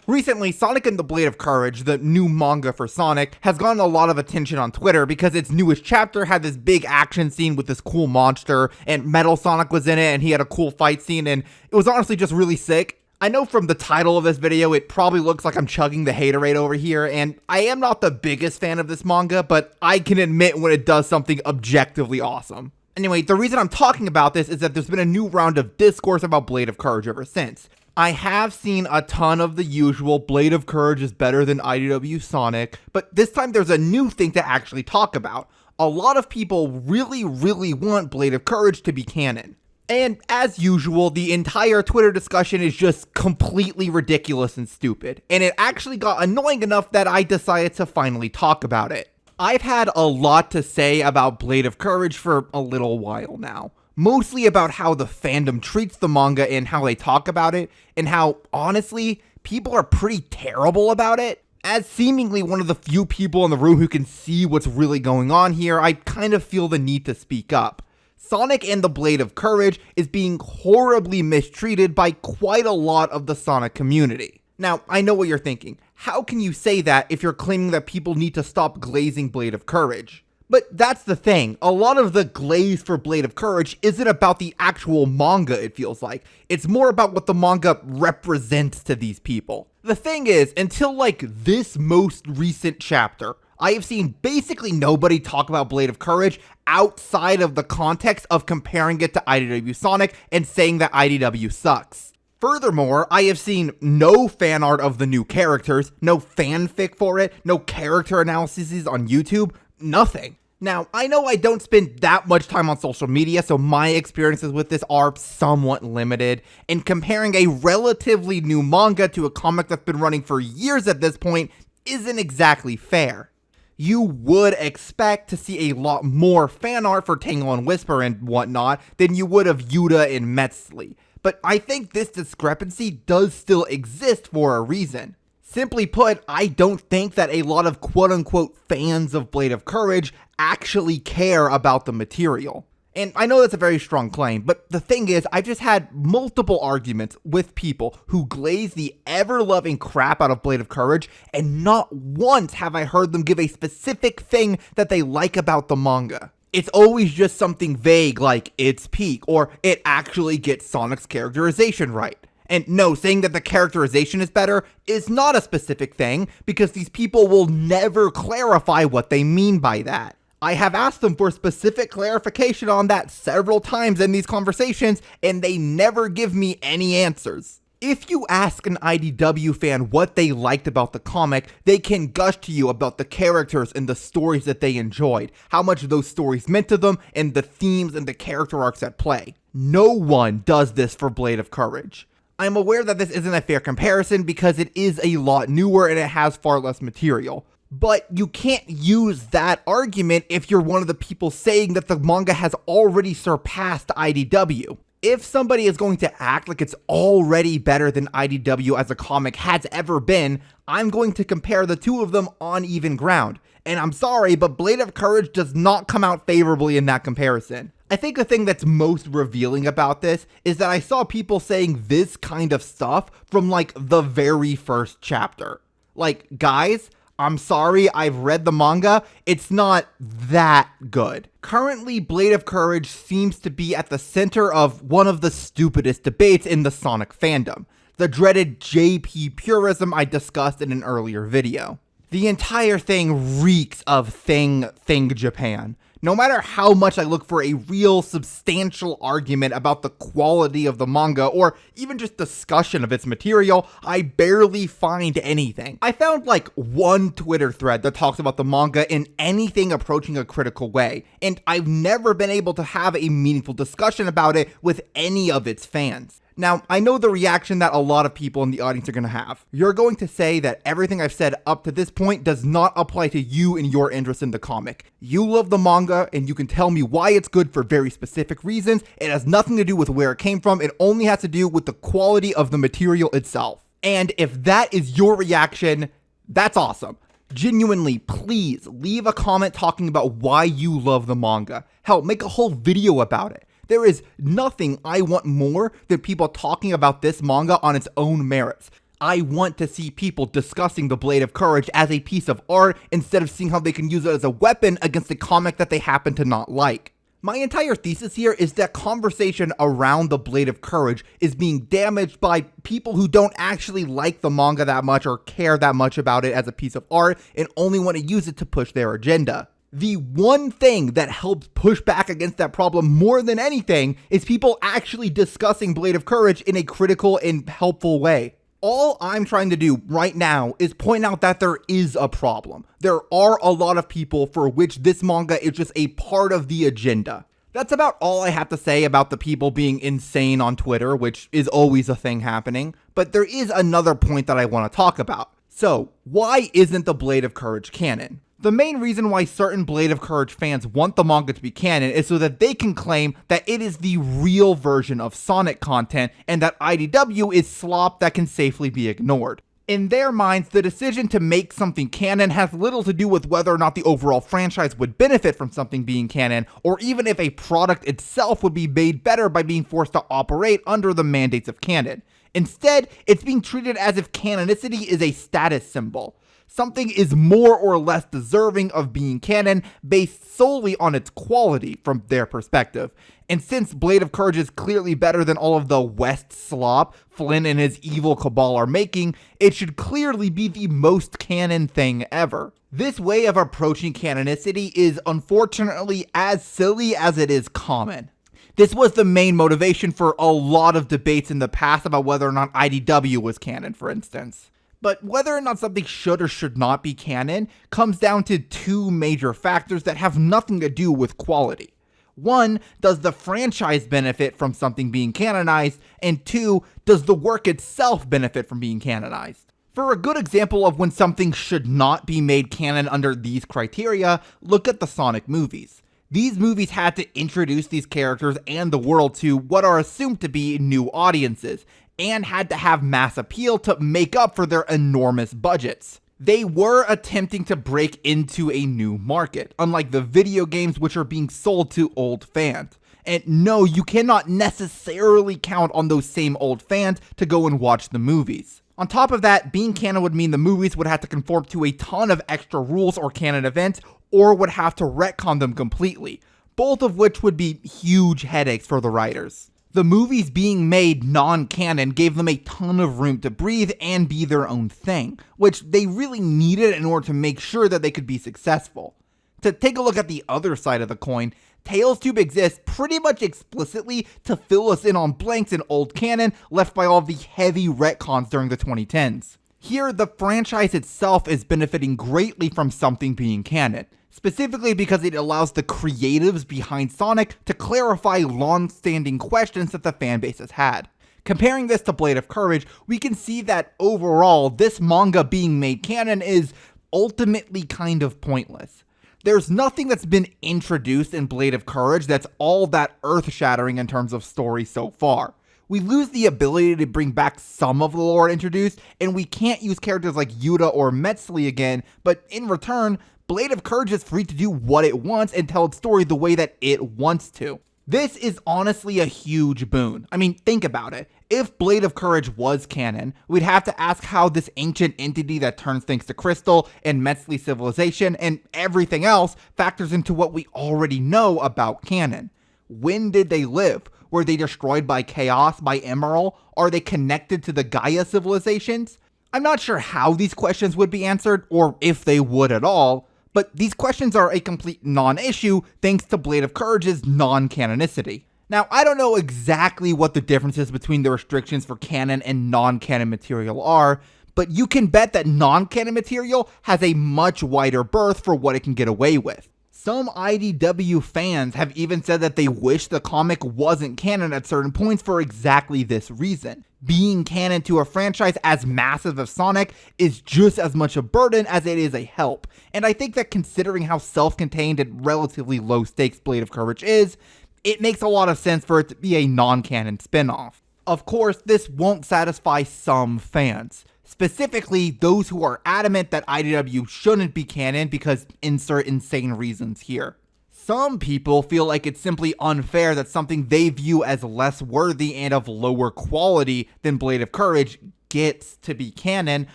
Recently, Sonic and the Blade of Courage, the new manga for Sonic, has gotten a lot of attention on Twitter because its newest chapter had this big action scene with this cool monster, and Metal Sonic was in it, and he had a cool fight scene, and it was honestly just really sick. I know from the title of this video, it probably looks like I'm chugging the haterade over here, and I am not the biggest fan of this manga, but I can admit when it does something objectively awesome. Anyway, the reason I'm talking about this is that there's been a new round of discourse about Blade of Courage ever since. I have seen a ton of the usual Blade of Courage is better than IDW Sonic, but this time there's a new thing to actually talk about. A lot of people really want Blade of Courage to be canon. And as usual, the entire Twitter discussion is just completely ridiculous and stupid, and it actually got annoying enough that I decided to finally talk about it. I've had a lot to say about Blade of Courage for a little while now. Mostly about how the fandom treats the manga and how they talk about it, and how, honestly, people are pretty terrible about it. As seemingly one of the few people in the room who can see what's really going on here, I kind of feel the need to speak up. Sonic and the Blade of Courage is being horribly mistreated by quite a lot of the Sonic community. Now, I know what you're thinking. How can you say that if you're claiming that people need to stop glazing Blade of Courage? But that's the thing, a lot of the glaze for Blade of Courage isn't about the actual manga, it feels like. It's more about what the manga represents to these people. The thing is, until like this most recent chapter, I have seen basically nobody talk about Blade of Courage outside of the context of comparing it to IDW Sonic and saying that IDW sucks. Furthermore, I have seen no fan art of the new characters, no fanfic for it, no character analyses on YouTube, nothing. Now, I know I don't spend that much time on social media, so my experiences with this are somewhat limited, and comparing a relatively new manga to a comic that's been running for years at this point isn't exactly fair. You would expect to see a lot more fan art for Tangle and Whisper and whatnot than you would of Yuta and Metzli, but I think this discrepancy does still exist for a reason. Simply put, I don't think that a lot of quote-unquote fans of Blade of Courage actually care about the material. And I know that's a very strong claim, but the thing is, I've just had multiple arguments with people who glaze the ever-loving crap out of Blade of Courage, and not once have I heard them give a specific thing that they like about the manga. It's always just something vague like, it's peak, or it actually gets Sonic's characterization right. And no, saying that the characterization is better is not a specific thing, because these people will never clarify what they mean by that. I have asked them for specific clarification on that several times in these conversations, and they never give me any answers. If you ask an IDW fan what they liked about the comic, they can gush to you about the characters and the stories that they enjoyed, how much those stories meant to them, and the themes and the character arcs at play. No one does this for Blade of Courage. I'm aware that this isn't a fair comparison because it is a lot newer and it has far less material. But you can't use that argument if you're one of the people saying that the manga has already surpassed IDW. If somebody is going to act like it's already better than IDW as a comic has ever been, I'm going to compare the two of them on even ground. And I'm sorry, but Blade of Courage does not come out favorably in that comparison. I think the thing that's most revealing about this is that I saw people saying this kind of stuff from like the very first chapter. Like, guys, I'm sorry, I've read the manga, it's not that good. Currently, Blade of Courage seems to be at the center of one of the stupidest debates in the Sonic fandom, the dreaded JP purism I discussed in an earlier video. The entire thing reeks of Thing Japan. No matter how much I look for a real substantial argument about the quality of the manga or even just discussion of its material, I barely find anything. I found like one Twitter thread that talks about the manga in anything approaching a critical way, and I've never been able to have a meaningful discussion about it with any of its fans. Now, I know the reaction that a lot of people in the audience are going to have. You're going to say that everything I've said up to this point does not apply to you and your interest in the comic. You love the manga, and you can tell me why it's good for very specific reasons. It has nothing to do with where it came from. It only has to do with the quality of the material itself. And if that is your reaction, that's awesome. Genuinely, please leave a comment talking about why you love the manga. Hell, make a whole video about it. There is nothing I want more than people talking about this manga on its own merits. I want to see people discussing the Blade of Courage as a piece of art instead of seeing how they can use it as a weapon against a comic that they happen to not like. My entire thesis here is that conversation around the Blade of Courage is being damaged by people who don't actually like the manga that much or care that much about it as a piece of art and only want to use it to push their agenda. The one thing that helps push back against that problem more than anything is people actually discussing Blade of Courage in a critical and helpful way. All I'm trying to do right now is point out that there is a problem. There are a lot of people for which this manga is just a part of the agenda. That's about all I have to say about the people being insane on Twitter, which is always a thing happening. But there is another point that I want to talk about. So, why isn't the Blade of Courage canon? The main reason why certain Blade of Courage fans want the manga to be canon is so that they can claim that it is the real version of Sonic content and that IDW is slop that can safely be ignored. In their minds, the decision to make something canon has little to do with whether or not the overall franchise would benefit from something being canon, or even if a product itself would be made better by being forced to operate under the mandates of canon. Instead, it's being treated as if canonicity is a status symbol. Something is more or less deserving of being canon based solely on its quality from their perspective. And since Blade of Courage is clearly better than all of the West slop Flynn and his evil cabal are making, it should clearly be the most canon thing ever. This way of approaching canonicity is unfortunately as silly as it is common. This was the main motivation for a lot of debates in the past about whether or not IDW was canon, for instance. But whether or not something should or should not be canon comes down to two major factors that have nothing to do with quality. One, does the franchise benefit from something being canonized? And two, does the work itself benefit from being canonized? For a good example of when something should not be made canon under these criteria, look at the Sonic movies. These movies had to introduce these characters and the world to what are assumed to be new audiences, and had to have mass appeal to make up for their enormous budgets. They were attempting to break into a new market, unlike the video games which are being sold to old fans. And no, you cannot necessarily count on those same old fans to go and watch the movies. On top of that, being canon would mean the movies would have to conform to a ton of extra rules or canon events, or would have to retcon them completely, both of which would be huge headaches for the writers. The movies being made non-canon gave them a ton of room to breathe and be their own thing, which they really needed in order to make sure that they could be successful. To take a look at the other side of the coin, Tales Tube exists pretty much explicitly to fill us in on blanks in old canon left by all the heavy retcons during the 2010s. Here, the franchise itself is benefiting greatly from something being canon, specifically because it allows the creatives behind Sonic to clarify long-standing questions that the fanbase has had. Comparing this to Blade of Courage, we can see that overall, this manga being made canon is ultimately kind of pointless. There's nothing that's been introduced in Blade of Courage that's all that earth-shattering in terms of story so far. We lose the ability to bring back some of the lore introduced, and we can't use characters like Yuta or Metzli again, but in return, Blade of Courage is free to do what it wants and tell its story the way that it wants to. This is honestly a huge boon. I mean, think about it. If Blade of Courage was canon, we'd have to ask how this ancient entity that turns things to crystal and Metzli civilization and everything else factors into what we already know about canon. When did they live? Were they destroyed by chaos, by Emerald? Are they connected to the Gaia civilizations? I'm not sure how these questions would be answered, or if they would at all, but these questions are a complete non-issue thanks to Blade of Courage's non-canonicity. Now, I don't know exactly what the differences between the restrictions for canon and non-canon material are, but you can bet that non-canon material has a much wider berth for what it can get away with. Some IDW fans have even said that they wish the comic wasn't canon at certain points for exactly this reason. Being canon to a franchise as massive as Sonic is just as much a burden as it is a help, and I think that considering how self-contained and relatively low stakes Blade of Courage is, it makes a lot of sense for it to be a non-canon spin-off. Of course, this won't satisfy some fans. Specifically, those who are adamant that IDW shouldn't be canon because insert insane reasons here. Some people feel like it's simply unfair that something they view as less worthy and of lower quality than Blade of Courage gets to be canon,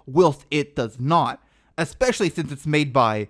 whilst it does not, especially since it's made by,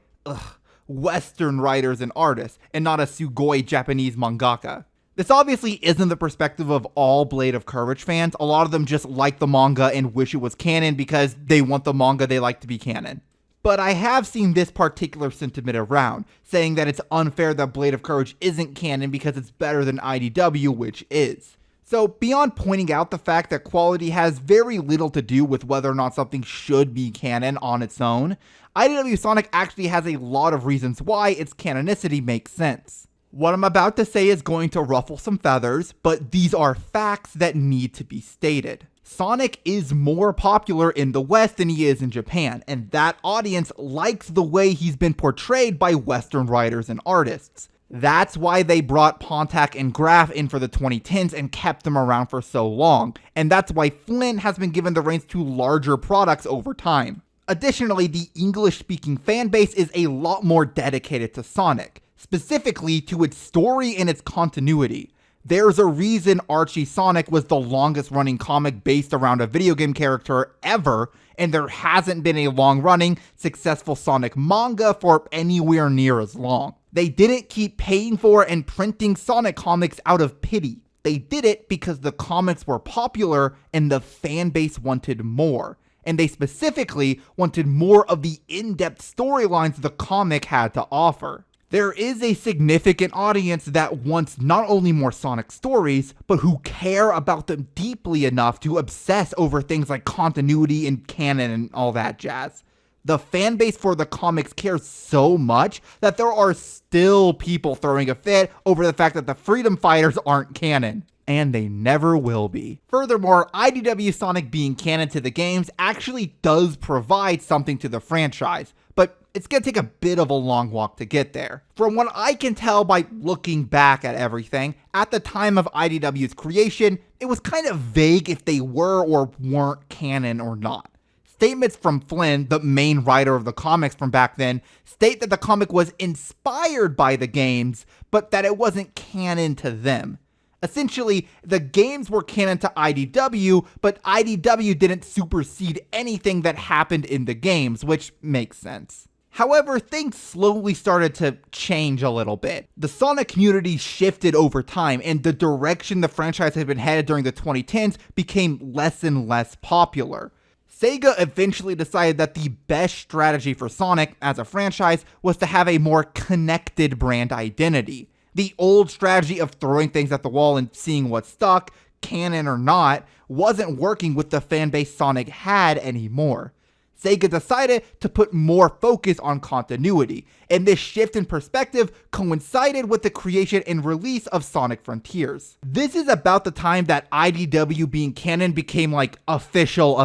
Western writers and artists, and not a sugoi Japanese mangaka. This obviously isn't the perspective of all Blade of Courage fans. A lot of them just like the manga and wish it was canon because they want the manga they like to be canon. But I have seen this particular sentiment around, saying that it's unfair that Blade of Courage isn't canon because it's better than IDW, which is. So beyond pointing out the fact that quality has very little to do with whether or not something should be canon on its own, IDW Sonic actually has a lot of reasons why its canonicity makes sense. What I'm about to say is going to ruffle some feathers, but these are facts that need to be stated. Sonic is more popular in the West than he is in Japan, and that audience likes the way he's been portrayed by Western writers and artists. That's why they brought Pontac and Graf in for the 2010s and kept them around for so long, and that's why Flynn has been given the reins to larger products over time. Additionally, the English-speaking fanbase is a lot more dedicated to Sonic, specifically to its story and its continuity. There's a reason Archie Sonic was the longest running comic based around a video game character ever, and there hasn't been a long running, successful Sonic manga for anywhere near as long. They didn't keep paying for and printing Sonic comics out of pity. They did it because the comics were popular and the fan base wanted more. And they specifically wanted more of the in-depth storylines the comic had to offer. There is a significant audience that wants not only more Sonic stories, but who care about them deeply enough to obsess over things like continuity and canon and all that jazz. The fan base for the comics cares so much that there are still people throwing a fit over the fact that the Freedom Fighters aren't canon. And they never will be. Furthermore, IDW Sonic being canon to the games actually does provide something to the franchise, but it's gonna take a bit of a long walk to get there. From what I can tell by looking back at everything, at the time of IDW's creation, it was kind of vague if they were or weren't canon or not. Statements from Flynn, the main writer of the comics from back then, state that the comic was inspired by the games, but that it wasn't canon to them. Essentially, the games were canon to IDW, but IDW didn't supersede anything that happened in the games, which makes sense. However, things slowly started to change a little bit. The Sonic community shifted over time, and the direction the franchise had been headed during the 2010s became less and less popular. Sega eventually decided that the best strategy for Sonic as a franchise was to have a more connected brand identity. The old strategy of throwing things at the wall and seeing what stuck, canon or not, wasn't working with the fanbase Sonic had anymore. Sega decided to put more focus on continuity, and this shift in perspective coincided with the creation and release of Sonic Frontiers. This is about the time that IDW being canon became like official,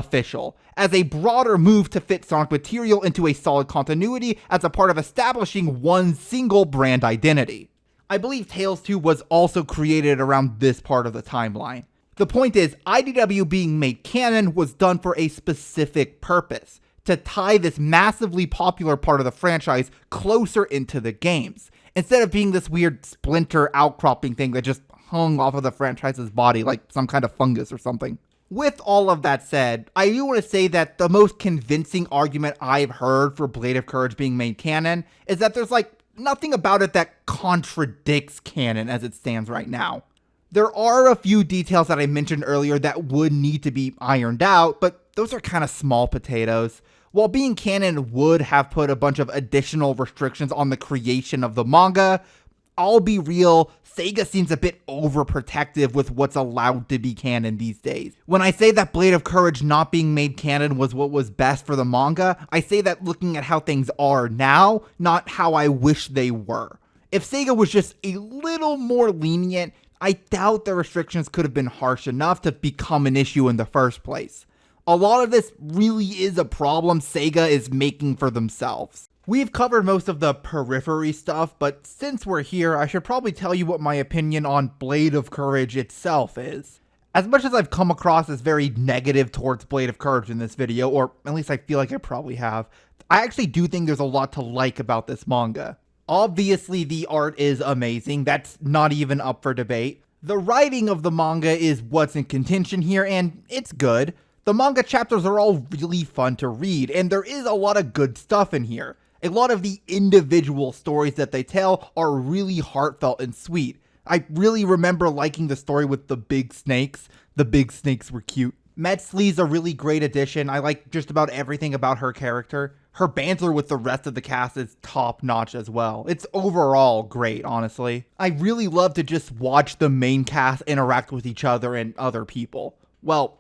as a broader move to fit Sonic material into a solid continuity as a part of establishing one single brand identity. I believe Tales 2 was also created around this part of the timeline. The point is, IDW being made canon was done for a specific purpose, to tie this massively popular part of the franchise closer into the games, instead of being this weird splinter outcropping thing that just hung off of the franchise's body like some kind of fungus or something. With all of that said, I do want to say that the most convincing argument I've heard for Blade of Courage being made canon is that there's nothing about it that contradicts canon as it stands right now. There are a few details that I mentioned earlier that would need to be ironed out, but those are kind of small potatoes. While being canon would have put a bunch of additional restrictions on the creation of the manga, I'll be real, Sega seems a bit overprotective with what's allowed to be canon these days. When I say that Blade of Courage not being made canon was what was best for the manga, I say that looking at how things are now, not how I wish they were. If Sega was just a little more lenient, I doubt the restrictions could have been harsh enough to become an issue in the first place. A lot of this really is a problem Sega is making for themselves. We've covered most of the periphery stuff, but since we're here, I should probably tell you what my opinion on Blade of Courage itself is. As much as I've come across as very negative towards Blade of Courage in this video, or at least I feel like I probably have, I actually do think there's a lot to like about this manga. Obviously, the art is amazing, that's not even up for debate. The writing of the manga is what's in contention here, and it's good. The manga chapters are all really fun to read, and there is a lot of good stuff in here. A lot of the individual stories that they tell are really heartfelt and sweet. I really remember liking the story with the big snakes. The big snakes were cute. Metzli's a really great addition. I like just about everything about her character. Her banter with the rest of the cast is top notch as well. It's overall great, honestly. I really love to just watch the main cast interact with each other and other people. Well,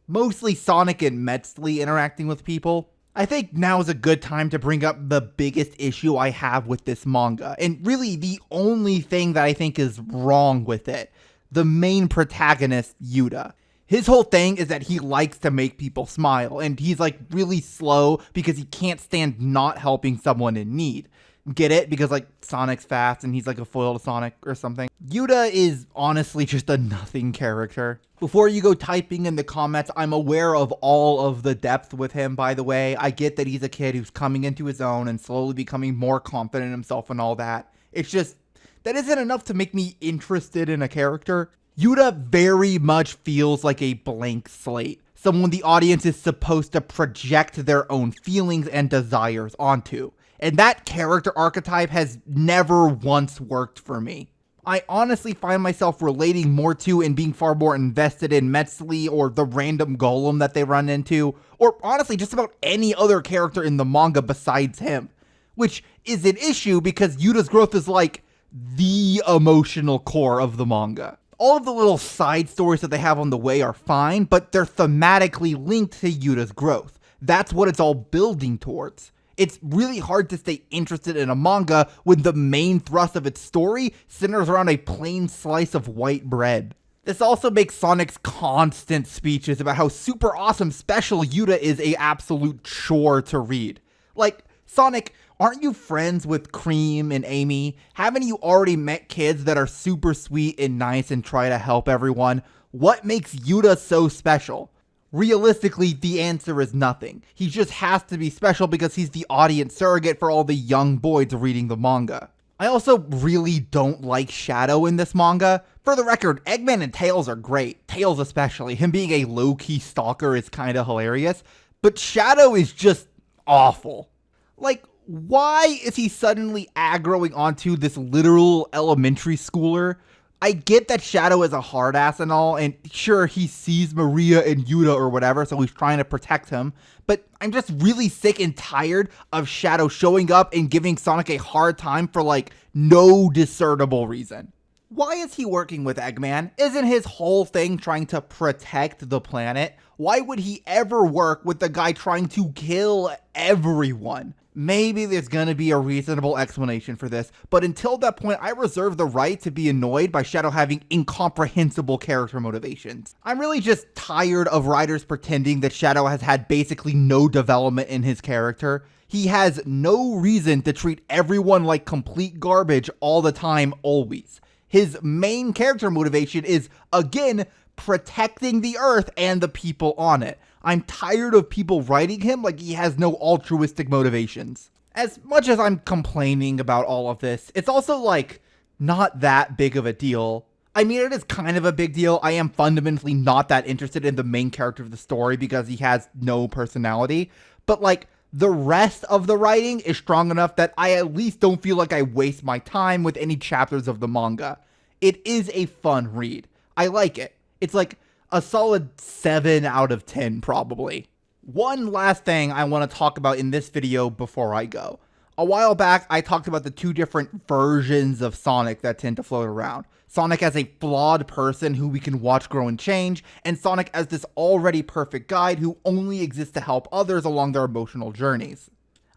mostly Sonic and Metzli interacting with people. I think now is a good time to bring up the biggest issue I have with this manga, and really the only thing that I think is wrong with it. The main protagonist, Yuta. His whole thing is that he likes to make people smile, and he's like really slow because he can't stand not helping someone in need. Get it? Because like Sonic's fast and he's like a foil to Sonic or something. Yuta is honestly just a nothing character. Before you go typing in the comments, I'm aware of all of the depth with him, by the way. I get that he's a kid who's coming into his own and slowly becoming more confident in himself and all that. It's just, that isn't enough to make me interested in a character. Yuta very much feels like a blank slate. Someone the audience is supposed to project their own feelings and desires onto. And that character archetype has never once worked for me. I honestly find myself relating more to and being far more invested in Metzli or the random golem that they run into, or honestly just about any other character in the manga besides him. Which is an issue because Yuta's growth is like the emotional core of the manga. All of the little side stories that they have on the way are fine, but they're thematically linked to Yuta's growth. That's what it's all building towards. It's really hard to stay interested in a manga when the main thrust of its story centers around a plain slice of white bread. This also makes Sonic's constant speeches about how super awesome special Yuta is a absolute chore to read. Like, Sonic, aren't you friends with Cream and Amy? Haven't you already met kids that are super sweet and nice and try to help everyone? What makes Yuta so special? Realistically, the answer is nothing. He just has to be special because he's the audience surrogate for all the young boys reading the manga. I also really don't like Shadow in this manga. For the record, Eggman and Tails are great. Tails especially. Him being a low-key stalker is kinda hilarious. But Shadow is just awful. Like, why is he suddenly aggroing onto this literal elementary schooler? I get that Shadow is a hard ass and all, and sure, he sees Maria and Yuta or whatever, so he's trying to protect him, but I'm just really sick and tired of Shadow showing up and giving Sonic a hard time for like no discernible reason. Why is he working with Eggman? Isn't his whole thing trying to protect the planet? Why would he ever work with the guy trying to kill everyone? Maybe there's gonna be a reasonable explanation for this, but until that point, I reserve the right to be annoyed by Shadow having incomprehensible character motivations. I'm really just tired of writers pretending that Shadow has had basically no development in his character. He has no reason to treat everyone like complete garbage all the time, always. His main character motivation is, again, protecting the Earth and the people on it. I'm tired of people writing him like he has no altruistic motivations. As much as I'm complaining about all of this, it's also like not that big of a deal. I mean, it is kind of a big deal. I am fundamentally not that interested in the main character of the story because he has no personality. But like the rest of the writing is strong enough that I at least don't feel like I waste my time with any chapters of the manga. It is a fun read. I like it. It's like a solid 7 out of 10 probably. One last thing I want to talk about in this video before I go. A while back, I talked about the two different versions of Sonic that tend to float around. Sonic as a flawed person who we can watch grow and change, and Sonic as this already perfect guide who only exists to help others along their emotional journeys.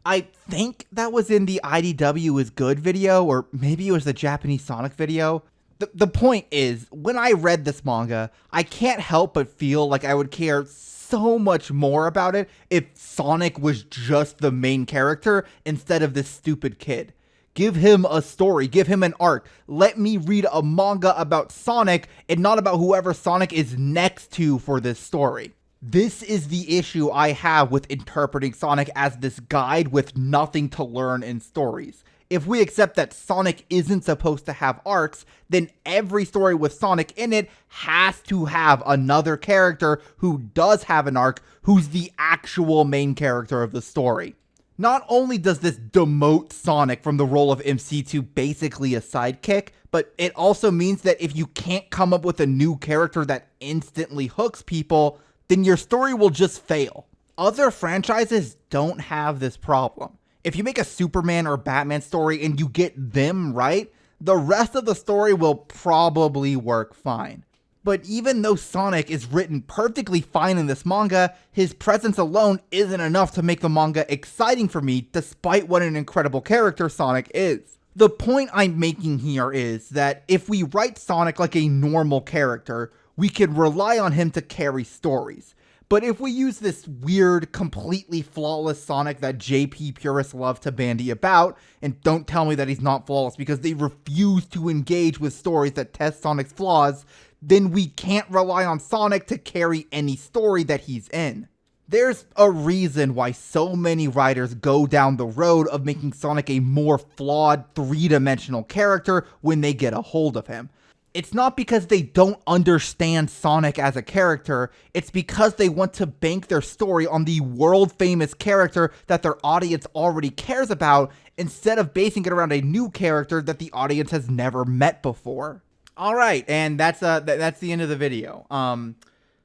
I think that was in the IDW is good video, or maybe it was the Japanese Sonic video. The point is, when I read this manga, I can't help but feel like I would care so much more about it if Sonic was just the main character instead of this stupid kid. Give him a story, give him an arc. Let me read a manga about Sonic and not about whoever Sonic is next to for this story. This is the issue I have with interpreting Sonic as this guide with nothing to learn in stories. If we accept that Sonic isn't supposed to have arcs, then every story with Sonic in it has to have another character who does have an arc, who's the actual main character of the story. Not only does this demote Sonic from the role of MC to basically a sidekick, but it also means that if you can't come up with a new character that instantly hooks people, then your story will just fail. Other franchises don't have this problem. If you make a Superman or Batman story and you get them right, the rest of the story will probably work fine. But even though Sonic is written perfectly fine in this manga, his presence alone isn't enough to make the manga exciting for me, despite what an incredible character Sonic is. The point I'm making here is that if we write Sonic like a normal character, we can rely on him to carry stories. But if we use this weird, completely flawless Sonic that JP purists love to bandy about, and don't tell me that he's not flawless because they refuse to engage with stories that test Sonic's flaws, then we can't rely on Sonic to carry any story that he's in. There's a reason why so many writers go down the road of making Sonic a more flawed, three-dimensional character when they get a hold of him. It's not because they don't understand Sonic as a character, it's because they want to bank their story on the world-famous character that their audience already cares about, instead of basing it around a new character that the audience has never met before. Alright, and that's the end of the video.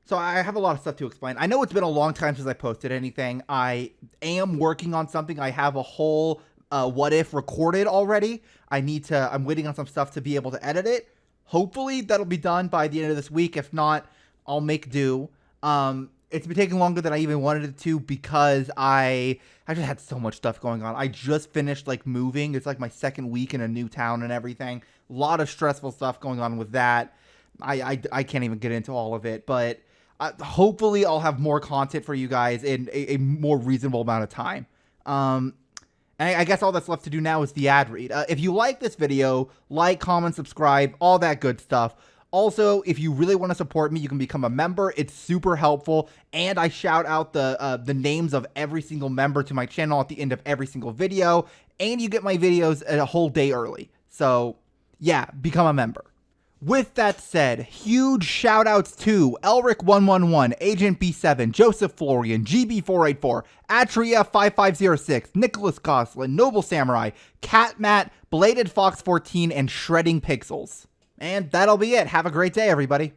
So I have a lot of stuff to explain. I know it's been a long time since I posted anything. I am working on something. I have a whole what if recorded already. I'm waiting on some stuff to be able to edit it. Hopefully that'll be done by the end of this week. If not, I'll make do. It's been taking longer than I even wanted it to because I just had so much stuff going on. I just finished moving. It's my second week in a new town and everything. A lot of stressful stuff going on with that. I can't even get into all of it, but hopefully I'll have more content for you guys in a more reasonable amount of time. And I guess all that's left to do now is the ad read. If you like this video, like, comment, subscribe, all that good stuff. Also, if you really want to support me, you can become a member. It's super helpful. And I shout out the names of every single member to my channel at the end of every single video. And you get my videos a whole day early. So, yeah, become a member. With that said, huge shoutouts to Elric111, Agent B7, Joseph Florian, GB484, Atria5506, Nicholas Goslin, Noble Samurai, Catmat, Bladed Fox 14, and Shredding Pixels. And that'll be it. Have a great day, everybody.